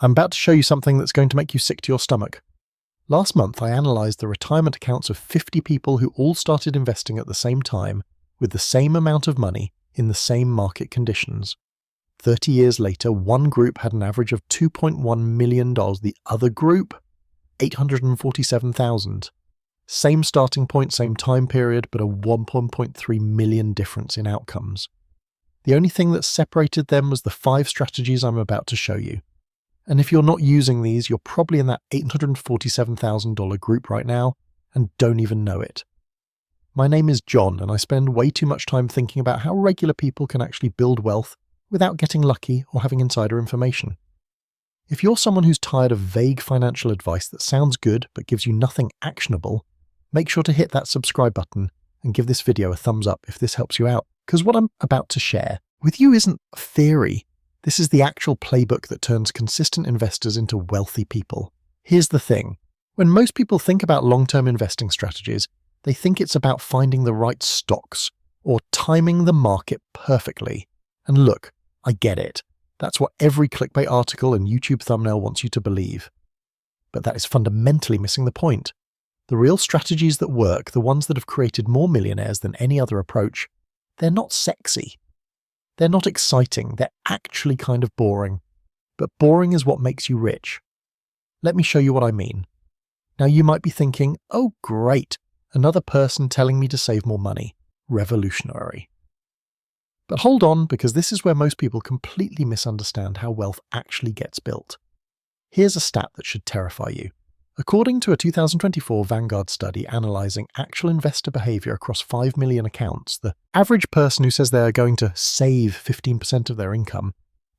I'm about to show you something that's going to make you sick to your stomach. Last month, I analysed the retirement accounts of 50 people who all started investing at the same time, with the same amount of money, in the same market conditions. 30 years later, one group had an average of $2.1 million, the other group, $847,000. Same starting point, same time period, but a $1.3 million difference in outcomes. The only thing that separated them was the 5 strategies I'm about to show you. And if you're not using these, you're probably in that $847,000 group right now and don't even know it. My name is John, and I spend way too much time thinking about how regular people can actually build wealth without getting lucky or having insider information. If you're someone who's tired of vague financial advice that sounds good but gives you nothing actionable, make sure to hit that subscribe button and give this video a thumbs up if this helps you out, because what I'm about to share with you isn't a theory. This is the actual playbook that turns consistent investors into wealthy people. Here's the thing. When most people think about long-term investing strategies, they think it's about finding the right stocks or timing the market perfectly. And look, I get it. That's what every clickbait article and YouTube thumbnail wants you to believe. But that is fundamentally missing the point. The real strategies that work, the ones that have created more millionaires than any other approach, they're not sexy. They're not exciting, they're actually kind of boring. But boring is what makes you rich. Let me show you what I mean. Now you might be thinking, oh great, another person telling me to save more money. Revolutionary. But hold on, because this is where most people completely misunderstand how wealth actually gets built. Here's a stat that should terrify you. According to a 2024 Vanguard study analysing actual investor behaviour across 5 million accounts, the average person who says they're going to save 15% of their income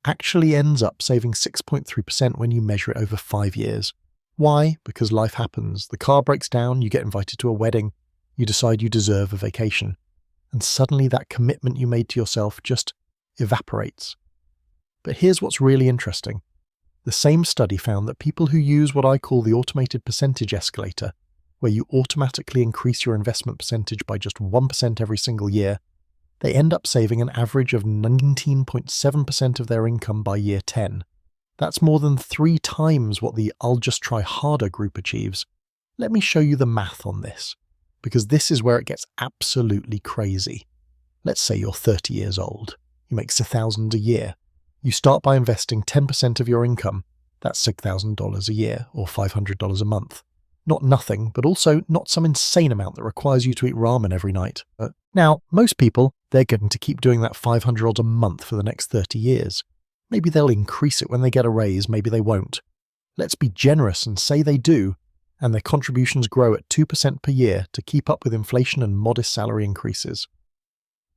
actually ends up saving 6.3% when you measure it over 5 years. Why? Because life happens. The car breaks down, you get invited to a wedding, you decide you deserve a vacation, and suddenly that commitment you made to yourself just evaporates. But here's what's really interesting. The same study found that people who use what I call the automated percentage escalator, where you automatically increase your investment percentage by just 1% every single year, they end up saving an average of 19.7% of their income by year 10. That's more than 3 times what the I'll just try harder group achieves. Let me show you the math on this, because this is where it gets absolutely crazy. Let's say you're 30 years old. You make $1,000 a year. You start by investing 10% of your income. That's $6,000 a year, or $500 a month. Not nothing, but also not some insane amount that requires you to eat ramen every night. Now, most people, they're going to keep doing that $500 a month for the next 30 years. Maybe they'll increase it when they get a raise, maybe they won't. Let's be generous and say they do, and their contributions grow at 2% per year to keep up with inflation and modest salary increases.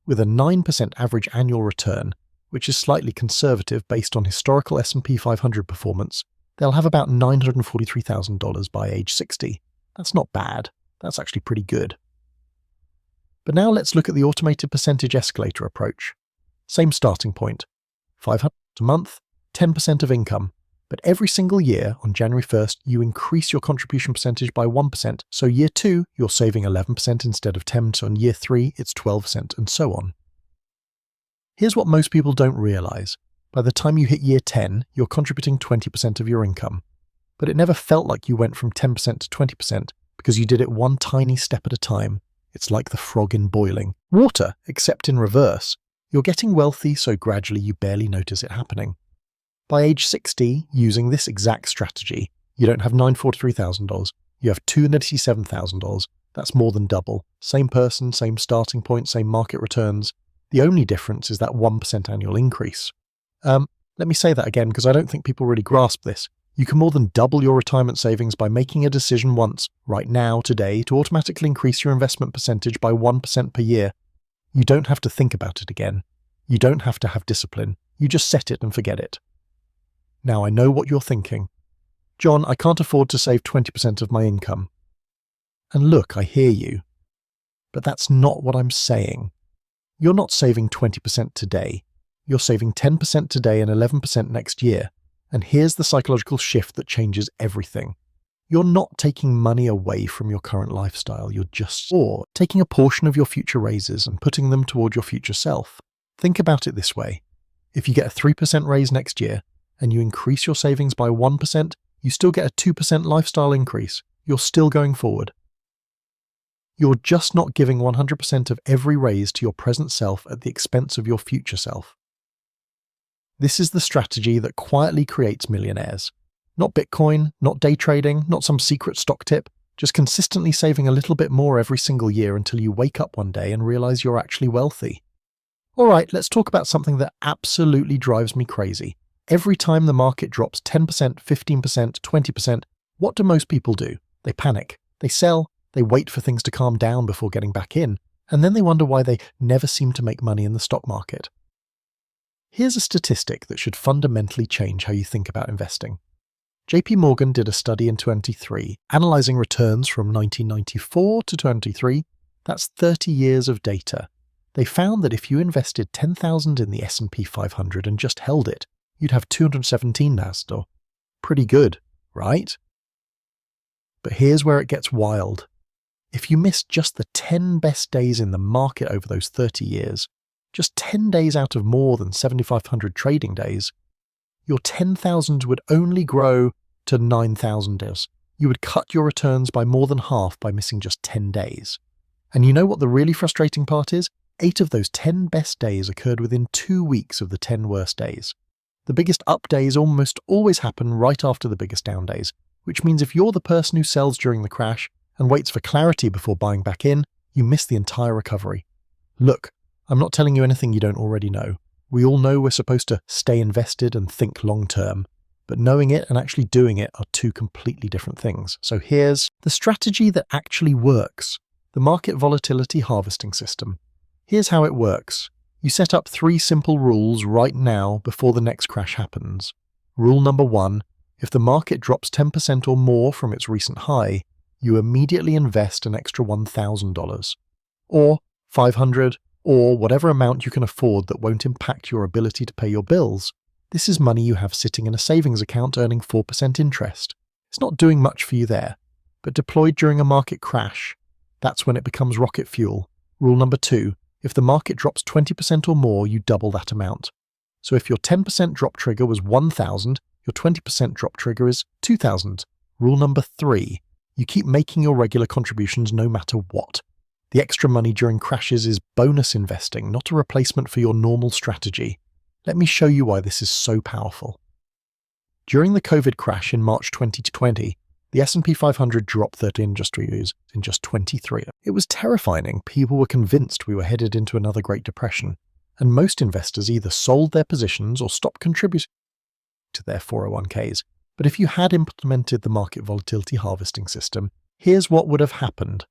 With a 9% average annual return, which is slightly conservative based on historical S&P 500 performance, they'll have about $943,000 by age 60. That's not bad. That's actually pretty good. But now let's look at the automated percentage escalator approach. Same starting point. $500 a month, 10% of income. But every single year, on January 1st, you increase your contribution percentage by 1%. So year 2, you're saving 11% instead of 10%. So in year 3, it's 12%, and so on. Here's what most people don't realize. By the time you hit year 10, you're contributing 20% of your income. But it never felt like you went from 10% to 20% because you did it one tiny step at a time. It's like the frog in boiling water, except in reverse. You're getting wealthy, so gradually you barely notice it happening. By age 60, using this exact strategy, you don't have $943,000, you have $287,000. That's more than double. Same person, same starting point, same market returns. The only difference is that 1% annual increase. Let me say that again because I don't think people really grasp this. You can more than double your retirement savings by making a decision once, right now, today, to automatically increase your investment percentage by 1% per year. You don't have to think about it again. You don't have to have discipline. You just set it and forget it. Now I know what you're thinking. John, I can't afford to save 20% of my income. And look, I hear you. But that's not what I'm saying. You're not saving 20% today. You're saving 10% today and 11% next year. And here's the psychological shift that changes everything. You're not taking money away from your current lifestyle. You're just taking a portion of your future raises and putting them toward your future self. Think about it this way. If you get a 3% raise next year and you increase your savings by 1%, you still get a 2% lifestyle increase. You're still going forward. You're just not giving 100% of every raise to your present self at the expense of your future self. This is the strategy that quietly creates millionaires. Not Bitcoin, not day trading, not some secret stock tip, just consistently saving a little bit more every single year until you wake up one day and realize you're actually wealthy. Alright, let's talk about something that absolutely drives me crazy. Every time the market drops 10%, 15%, 20%, what do most people do? They panic. They sell. They wait for things to calm down before getting back in. And then they wonder why they never seem to make money in the stock market. Here's a statistic that should fundamentally change how you think about investing. JP Morgan did a study in 2023, analyzing returns from 1994 to 2023. That's 30 years of data. They found that if you invested $10,000 in the S&P 500 and just held it, you'd have $217,000. Pretty good, right? But here's where it gets wild. If you missed just the 10 best days in the market over those 30 years, just 10 days out of more than 7,500 trading days, your 10,000 would only grow to 9,000. You would cut your returns by more than half by missing just 10 days. And you know what the really frustrating part is? 8 of those 10 best days occurred within 2 weeks of the 10 worst days. The biggest up days almost always happen right after the biggest down days, which means if you're the person who sells during the crash and waits for clarity before buying back in, you miss the entire recovery. Look, I'm not telling you anything you don't already know. We all know we're supposed to stay invested and think long term, but knowing it and actually doing it are two completely different things. So here's the strategy that actually works, the market volatility harvesting system. Here's how it works. You set up 3 simple rules right now before the next crash happens. Rule number 1, if the market drops 10% or more from its recent high, you immediately invest an extra $1,000, or $500, or whatever amount you can afford that won't impact your ability to pay your bills. This is money you have sitting in a savings account earning 4% interest. It's not doing much for you there, but deployed during a market crash, that's when it becomes rocket fuel. Rule number 2, if the market drops 20% or more, you double that amount. So if your 10% drop trigger was 1,000, your 20% drop trigger is 2,000. Rule number 3, you keep making your regular contributions no matter what. The extra money during crashes is bonus investing, not a replacement for your normal strategy. Let me show you why this is so powerful. During the COVID crash in March 2020, the S&P 500 dropped 30 industries in just 23. It was terrifying. People were convinced we were headed into another Great Depression, and most investors either sold their positions or stopped contributing to their 401ks. But if you had implemented the market volatility harvesting system, here's what would have happened.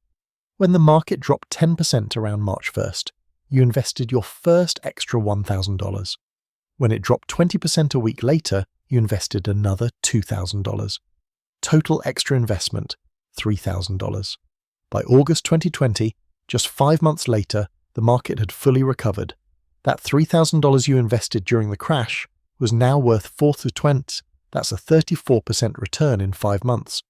When the market dropped 10% around March 1st, you invested your first extra $1,000. When it dropped 20% a week later, you invested another $2,000. Total extra investment, $3,000. By August 2020, just 5 months later, the market had fully recovered. That $3,000 you invested during the crash was now worth $4,020. That's a 34% return in 5 months.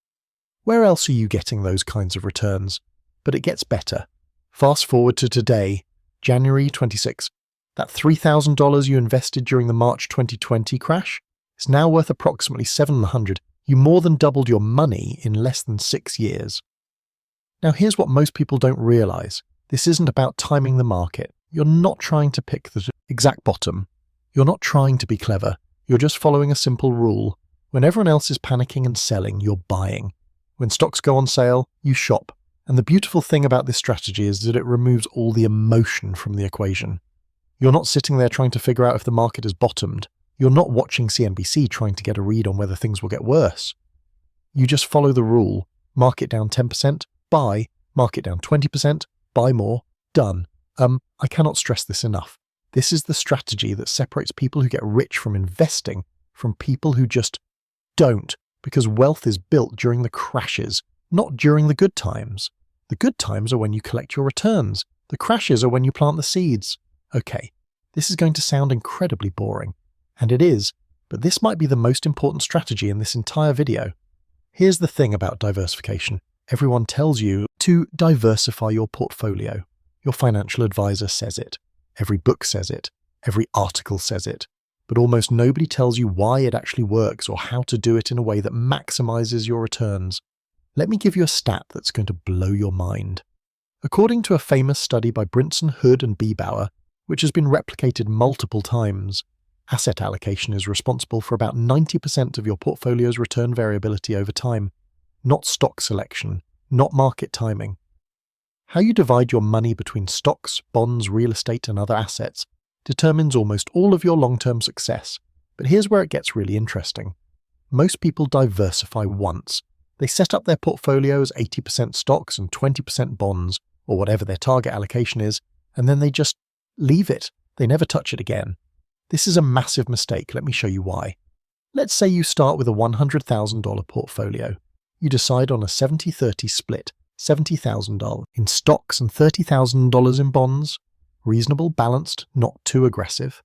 Where else are you getting those kinds of returns? But it gets better. Fast forward to today, January 26. That $3,000 you invested during the March 2020 crash is now worth approximately $700. You more than doubled your money in less than 6 years. Now here's what most people don't realize. This isn't about timing the market. You're not trying to pick the exact bottom. You're not trying to be clever. You're just following a simple rule. When everyone else is panicking and selling, you're buying. When stocks go on sale, you shop. And the beautiful thing about this strategy is that it removes all the emotion from the equation. You're not sitting there trying to figure out if the market has bottomed. You're not watching CNBC trying to get a read on whether things will get worse. You just follow the rule. Market down 10%, buy. Market down 20%, buy more. Done. I cannot stress this enough. This is the strategy that separates people who get rich from investing from people who just don't, because wealth is built during the crashes, not during the good times. The good times are when you collect your returns. The crashes are when you plant the seeds. Okay, this is going to sound incredibly boring. And it is, but this might be the most important strategy in this entire video. Here's the thing about diversification. Everyone tells you to diversify your portfolio. Your financial advisor says it. Every book says it. Every article says it. but almost nobody tells you why it actually works or how to do it in a way that maximizes your returns. Let me give you a stat that's going to blow your mind. According to a famous study by Brinson, Hood and Biebauer, which has been replicated multiple times, asset allocation is responsible for about 90% of your portfolio's return variability over time, not stock selection, not market timing. How you divide your money between stocks, bonds, real estate and other assets determines almost all of your long-term success. But here's where it gets really interesting. Most people diversify once. They set up their portfolio as 80% stocks and 20% bonds, or whatever their target allocation is, and then they just leave it. They never touch it again. This is a massive mistake. Let me show you why. Let's say you start with a $100,000 portfolio. You decide on a 70-30 split, $70,000 in stocks and $30,000 in bonds. Reasonable, balanced, not too aggressive.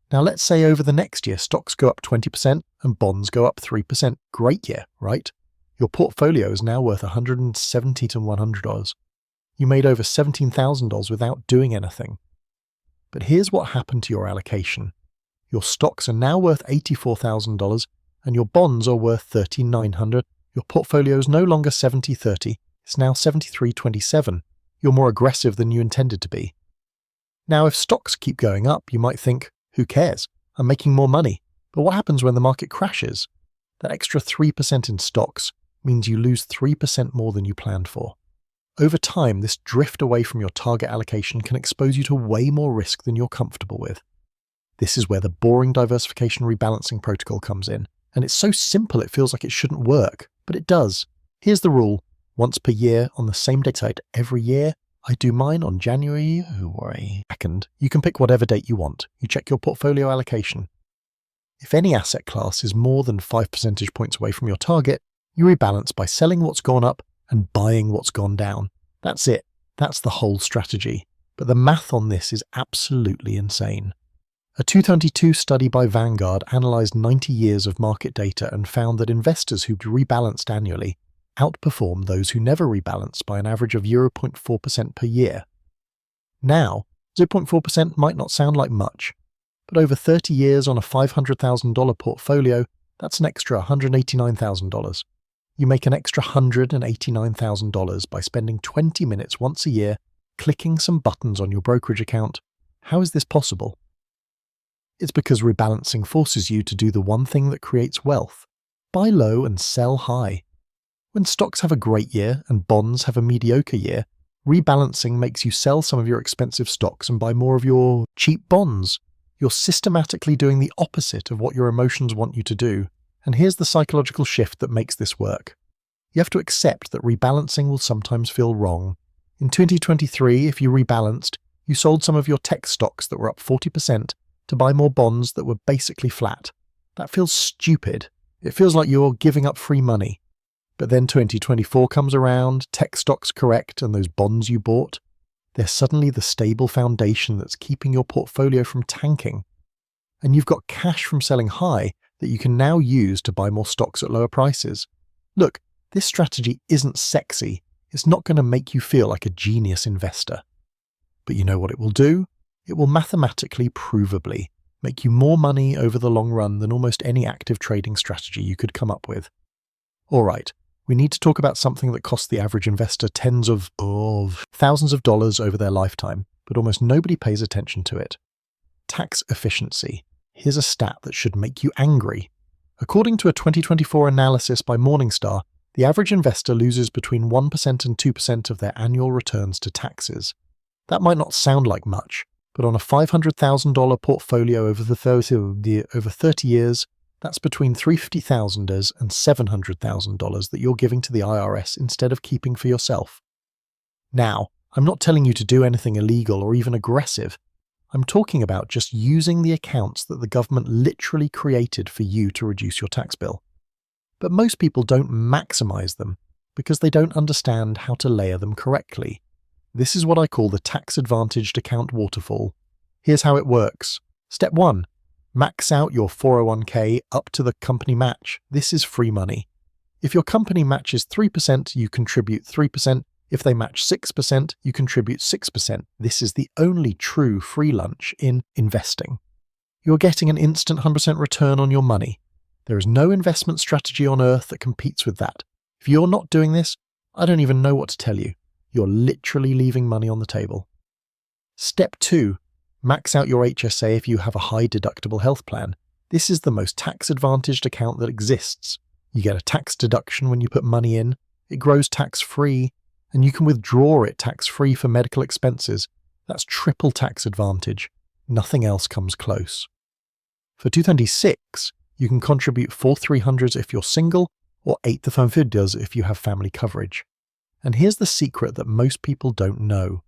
Now let's say over the next year stocks go up 20% and bonds go up 3%. Great year, right? Your portfolio is now worth $170 to $100. You made over $17,000 without doing anything. But here's what happened to your allocation. Your stocks are now worth $84,000 and your bonds are worth $3,900. Your portfolio is no longer 70-30, it's now 73-27. You're more aggressive than you intended to be. Now, if stocks keep going up, you might think, who cares? I'm making more money. But what happens when the market crashes? That extra 3% in stocks means you lose 3% more than you planned for. Over time, this drift away from your target allocation can expose you to way more risk than you're comfortable with. This is where the boring diversification rebalancing protocol comes in. And it's so simple it feels like it shouldn't work, but it does. Here's the rule. Once per year, on the same date every year, I do mine on January 2nd. You can pick whatever date you want. You check your portfolio allocation. If any asset class is more than 5 percentage points away from your target, you rebalance by selling what's gone up and buying what's gone down. That's it. That's the whole strategy. But the math on this is absolutely insane. A 2022 study by Vanguard analyzed 90 years of market data and found that investors who rebalanced annually outperform those who never rebalance by an average of 0.4% per year. Now, 0.4% might not sound like much, but over 30 years on a $500,000 portfolio, that's an extra $189,000. You make an extra $189,000 by spending 20 minutes once a year clicking some buttons on your brokerage account. How is this possible? It's because rebalancing forces you to do the one thing that creates wealth: buy low and sell high. When stocks have a great year and bonds have a mediocre year, rebalancing makes you sell some of your expensive stocks and buy more of your cheap bonds. You're systematically doing the opposite of what your emotions want you to do. And here's the psychological shift that makes this work. You have to accept that rebalancing will sometimes feel wrong. In 2023, if you rebalanced, you sold some of your tech stocks that were up 40% to buy more bonds that were basically flat. That feels stupid. It feels like you're giving up free money. But then 2024 comes around, tech stocks correct, and those bonds you bought, they're suddenly the stable foundation that's keeping your portfolio from tanking. And you've got cash from selling high that you can now use to buy more stocks at lower prices. Look, this strategy isn't sexy. It's not going to make you feel like a genius investor. But you know what it will do? It will mathematically, provably, make you more money over the long run than almost any active trading strategy you could come up with. All right. We need to talk about something that costs the average investor tens of thousands of dollars over their lifetime, but almost nobody pays attention to it. Tax efficiency. Here's a stat that should make you angry. According to a 2024 analysis by Morningstar, the average investor loses between 1% and 2% of their annual returns to taxes. That might not sound like much, but on a $500,000 portfolio over 30 years, that's between $350,000 and $700,000 that you're giving to the IRS instead of keeping for yourself. Now, I'm not telling you to do anything illegal or even aggressive. I'm talking about just using the accounts that the government literally created for you to reduce your tax bill. But most people don't maximize them because they don't understand how to layer them correctly. This is what I call the tax-advantaged account waterfall. Here's how it works. Step 1. Max out your 401k up to the company match. This is free money. If your company matches 3%, you contribute 3%. If they match 6%, you contribute 6%. This is the only true free lunch in investing. You're getting an instant 100% return on your money. There is no investment strategy on earth that competes with that. If you're not doing this, I don't even know what to tell you. You're literally leaving money on the table. Step 2. Max out your HSA if you have a high deductible health plan. This is the most tax-advantaged account that exists. You get a tax deduction when you put money in, it grows tax-free, and you can withdraw it tax-free for medical expenses. That's triple tax advantage. Nothing else comes close. For 226, you can contribute 4,300s if you're single, or 8,500s if you have family coverage. And here's the secret that most people don't know.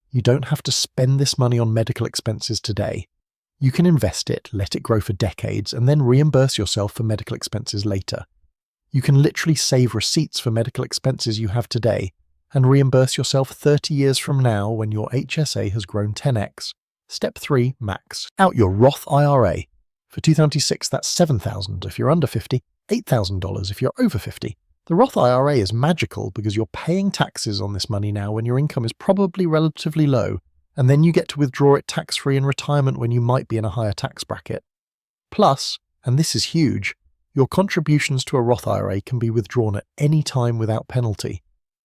You don't have to spend this money on medical expenses today. You can invest it, let it grow for decades, and then reimburse yourself for medical expenses later. You can literally save receipts for medical expenses you have today and reimburse yourself 30 years from now when your HSA has grown 10x. Step 3. Max out your Roth IRA. For 2026, that's $7,000 if you're under 50, $8,000 if you're over 50. The Roth IRA is magical because you're paying taxes on this money now when your income is probably relatively low, and then you get to withdraw it tax-free in retirement when you might be in a higher tax bracket. Plus, and this is huge, your contributions to a Roth IRA can be withdrawn at any time without penalty.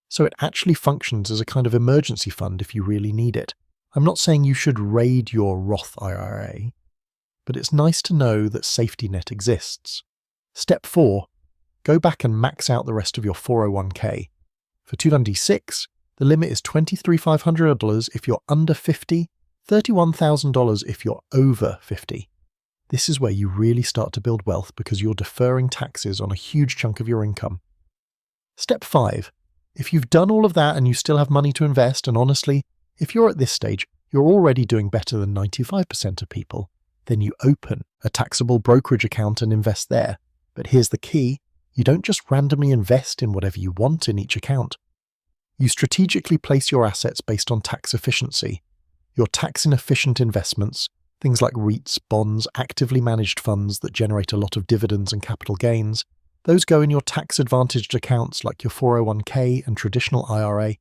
So it actually functions as a kind of emergency fund if you really need it. I'm not saying you should raid your Roth IRA, but it's nice to know that safety net exists. Step 4. Go back and max out the rest of your 401k. For 296, the limit is $23,500 if you're under 50, $31,000 if you're over 50. This is where you really start to build wealth because you're deferring taxes on a huge chunk of your income. Step 5. If you've done all of that and you still have money to invest, and honestly, if you're at this stage, you're already doing better than 95% of people, then you open a taxable brokerage account and invest there. But here's the key. You don't just randomly invest in whatever you want in each account. You strategically place your assets based on tax efficiency. Your tax-inefficient investments, things like REITs, bonds, actively managed funds that generate a lot of dividends and capital gains, those go in your tax-advantaged accounts like your 401k and traditional IRA.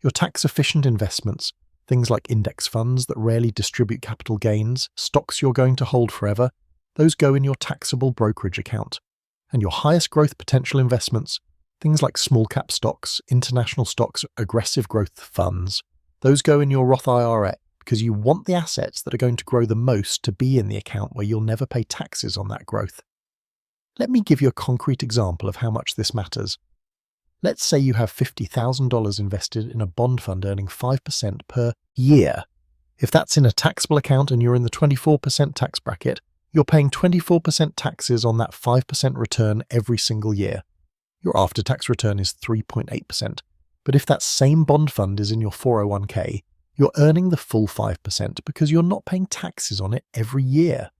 Your tax-efficient investments, things like index funds that rarely distribute capital gains, stocks you're going to hold forever, those go in your taxable brokerage account. And your highest growth potential investments, things like small cap stocks, international stocks, aggressive growth funds, those go in your Roth IRA because you want the assets that are going to grow the most to be in the account where you'll never pay taxes on that growth. Let me give you a concrete example of how much this matters. Let's say you have $50,000 invested in a bond fund earning 5% per year. If that's in a taxable account and you're in the 24% tax bracket, you're paying 24% taxes on that 5% return every single year. Your after-tax return is 3.8%. But if that same bond fund is in your 401k, you're earning the full 5% because you're not paying taxes on it every year.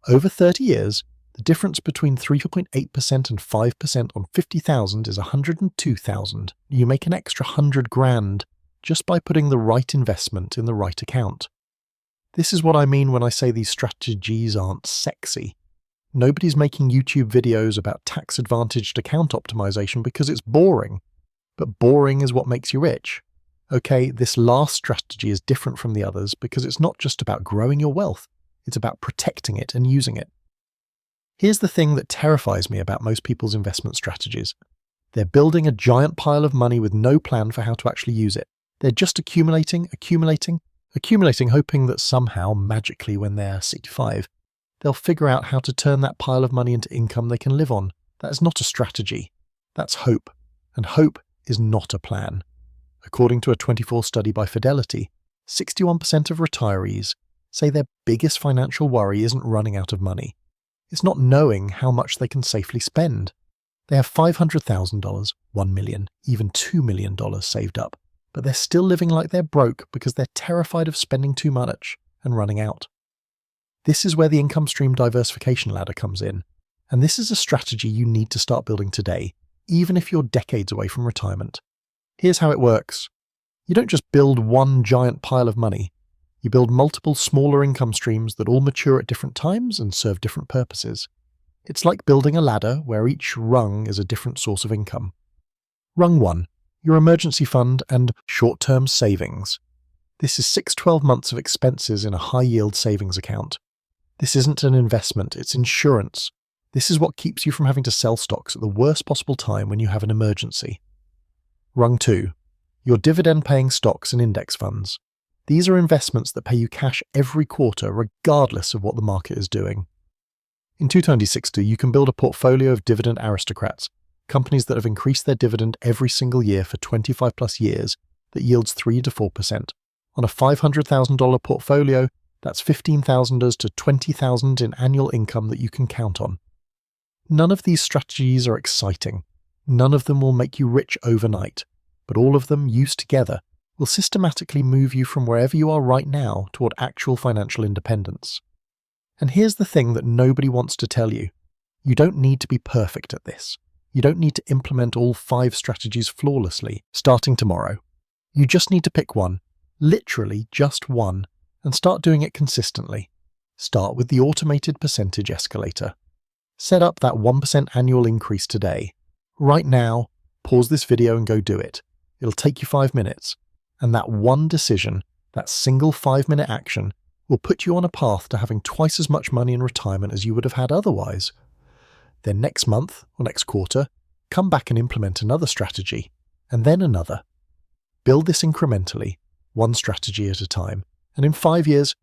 Over 30 years, the difference between 3.8% and 5% on 50,000 is 102,000. You make an extra 100 grand just by putting the right investment in the right account. This is what I mean when I say these strategies aren't sexy. Nobody's making YouTube videos about tax-advantaged account optimization because it's boring. But boring is what makes you rich. Okay, this last strategy is different from the others because it's not just about growing your wealth, it's about protecting it and using it. Here's the thing that terrifies me about most people's investment strategies. They're building a giant pile of money with no plan for how to actually use it. They're just accumulating, hoping that somehow, magically when they're 65, they'll figure out how to turn that pile of money into income they can live on. That is not a strategy. That's hope. And hope is not a plan. According to a 24 study by Fidelity, 61% of retirees say their biggest financial worry isn't running out of money. It's not knowing how much they can safely spend. They have $500,000, $1 million, even $2 million saved up, but they're still living like they're broke because they're terrified of spending too much and running out. This is where the income stream diversification ladder comes in, and this is a strategy you need to start building today, even if you're decades away from retirement. Here's how it works. You don't just build one giant pile of money. You build multiple smaller income streams that all mature at different times and serve different purposes. It's like building a ladder where each rung is a different source of income. Rung 1, your emergency fund and short-term savings. This is 6-12 months of expenses in a high-yield savings account. This isn't an investment, it's insurance. This is what keeps you from having to sell stocks at the worst possible time when you have an emergency. Rung 2. Your dividend-paying stocks and index funds. These are investments that pay you cash every quarter regardless of what the market is doing. In 226.2, you can build a portfolio of dividend aristocrats, companies that have increased their dividend every single year for 25 plus years that yields 3 to 4%. On a $500,000 portfolio, that's $15,000 to $20,000 in annual income that you can count on. None of these strategies are exciting. None of them will make you rich overnight, but all of them, used together, will systematically move you from wherever you are right now toward actual financial independence. And here's the thing that nobody wants to tell you. You don't need to be perfect at this. You don't need to implement all 5 strategies flawlessly, starting tomorrow. You just need to pick one, literally just one, and start doing it consistently. Start with the automated percentage escalator. Set up that 1% annual increase today. Right now, pause this video and go do it. It'll take you 5 minutes. And that one decision, that single 5-minute action, will put you on a path to having twice as much money in retirement as you would have had otherwise. Then next month or next quarter, come back and implement another strategy, and then another. Build this incrementally, one strategy at a time, and in 5 years,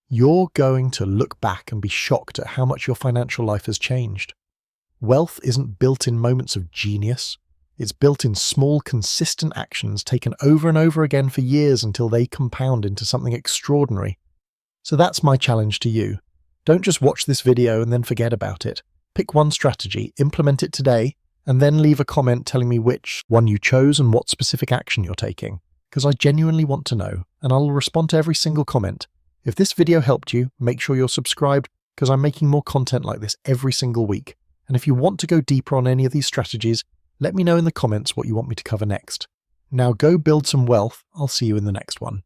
you're going to look back and be shocked at how much your financial life has changed. Wealth isn't built in moments of genius. It's built in small, consistent actions taken over and over again for years until they compound into something extraordinary. So that's my challenge to you. Don't just watch this video and then forget about it. Pick one strategy, implement it today, and then leave a comment telling me which one you chose and what specific action you're taking. Because I genuinely want to know, and I'll respond to every single comment. If this video helped you, make sure you're subscribed, because I'm making more content like this every single week. And if you want to go deeper on any of these strategies, let me know in the comments what you want me to cover next. Now go build some wealth. I'll see you in the next one.